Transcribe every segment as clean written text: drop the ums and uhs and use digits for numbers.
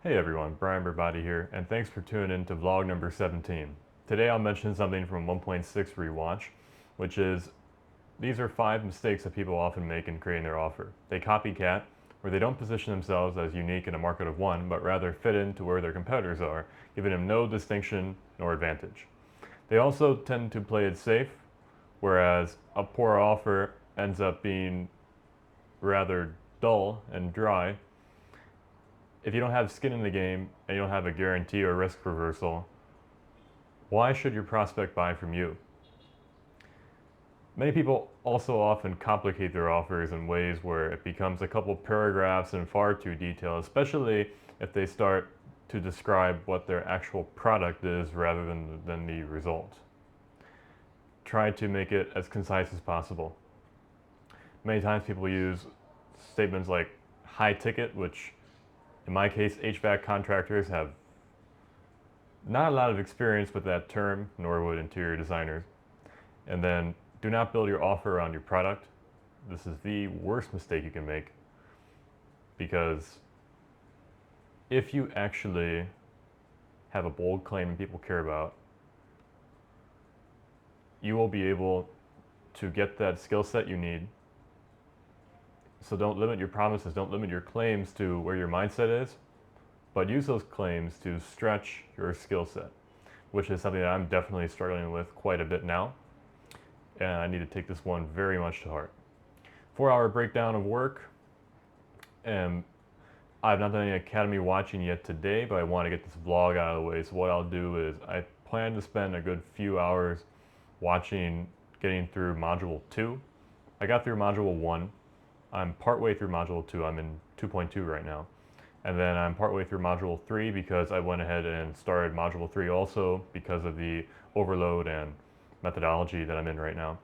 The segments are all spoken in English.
Hey everyone, Brian Berbati here, and thanks for tuning in to vlog number 17. Today I'll mention something from 1.6 Rewatch, which is these are 5 mistakes that people often make in creating their offer. They copycat, where they don't position themselves as unique in a market of one, but rather fit into where their competitors are, giving them no distinction nor advantage. They also tend to play it safe, whereas a poor offer ends up being rather dull and dry. If you don't have skin in the game and you don't have a guarantee or risk reversal, why should your prospect buy from you? Many people also often complicate their offers in ways where it becomes a couple paragraphs and far too detailed, especially if they start to describe what their actual product is rather than the result. Try to make it as concise as possible. Many times people use statements like high ticket, which in my case, HVAC contractors have not a lot of experience with that term, nor would interior designers. And then do not build your offer around your product. This is the worst mistake you can make, because if you actually have a bold claim and people care about, you will be able to get that skill set you need. So don't limit your promises, don't limit your claims to where your mindset is, but use those claims to stretch your skill set, which is something that I'm definitely struggling with quite a bit now. And I need to take this one very much to heart. 4-hour breakdown of work. And I've not done any academy watching yet today, but I want to get this vlog out of the way. So what I'll do is I plan to spend a good few hours watching, getting through module 2. I got through module 1. I'm partway through module 2. I'm in 2.2 right now. And then I'm partway through module 3 because I went ahead and started module 3 also because of the overload and methodology that I'm in right now.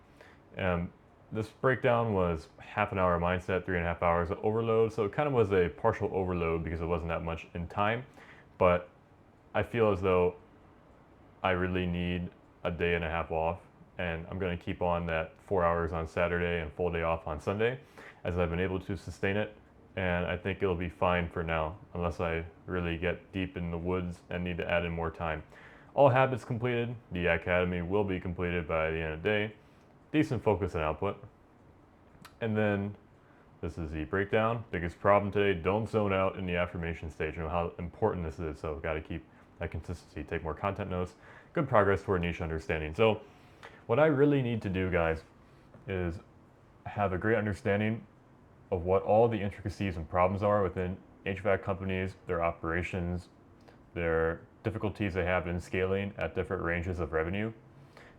And this breakdown was half an hour mindset, 3.5 hours of overload. So it kind of was a partial overload because it wasn't that much in time. But I feel as though I really need a day and a half off. And I'm going to keep on that 4 hours on Saturday and full day off on Sunday, as I've been able to sustain it. And I think it'll be fine for now, unless I really get deep in the woods and need to add in more time. All habits completed. The academy will be completed by the end of the day. Decent focus and output. And then this is the breakdown. Biggest problem today, don't zone out in the affirmation stage. You know how important this is, so got to keep that consistency. Take more content notes. Good progress toward niche understanding. So what I really need to do, guys, is have a great understanding of what all the intricacies and problems are within HVAC companies, their operations, their difficulties they have in scaling at different ranges of revenue.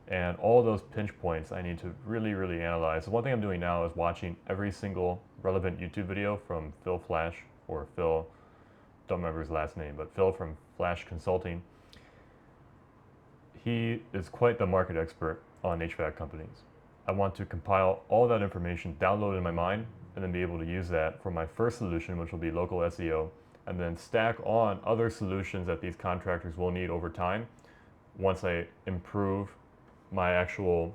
And all those pinch points I need to really, really analyze. So one thing I'm doing now is watching every single relevant YouTube video from Phil Flash, or Phil, don't remember his last name, but Phil from Flash Consulting. He is quite the market expert on HVAC companies. I want to compile all that information, download it in my mind, and then be able to use that for my first solution, which will be local SEO, and then stack on other solutions that these contractors will need over time once I improve my actual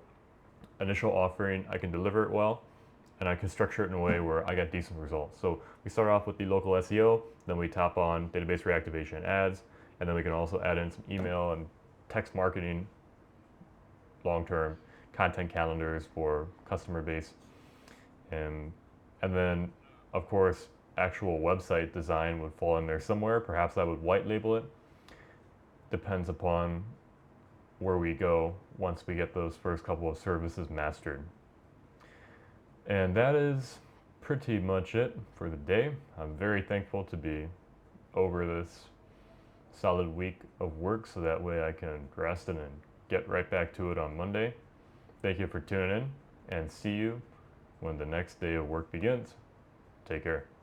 initial offering. I can deliver it well, and I can structure it in a way where I get decent results. So we start off with the local SEO, then we top on database reactivation ads, and then we can also add in some email and text marketing, long-term content calendars for customer base, and then of course actual website design would fall in there somewhere. Perhaps I would white label it. Depends upon where we go once we get those first couple of services mastered. And that is pretty much it for the day. I'm very thankful to be over this solid week of work, so that way I can rest and then get right back to it on Monday. Thank you for tuning in, and see you when the next day of work begins. Take care.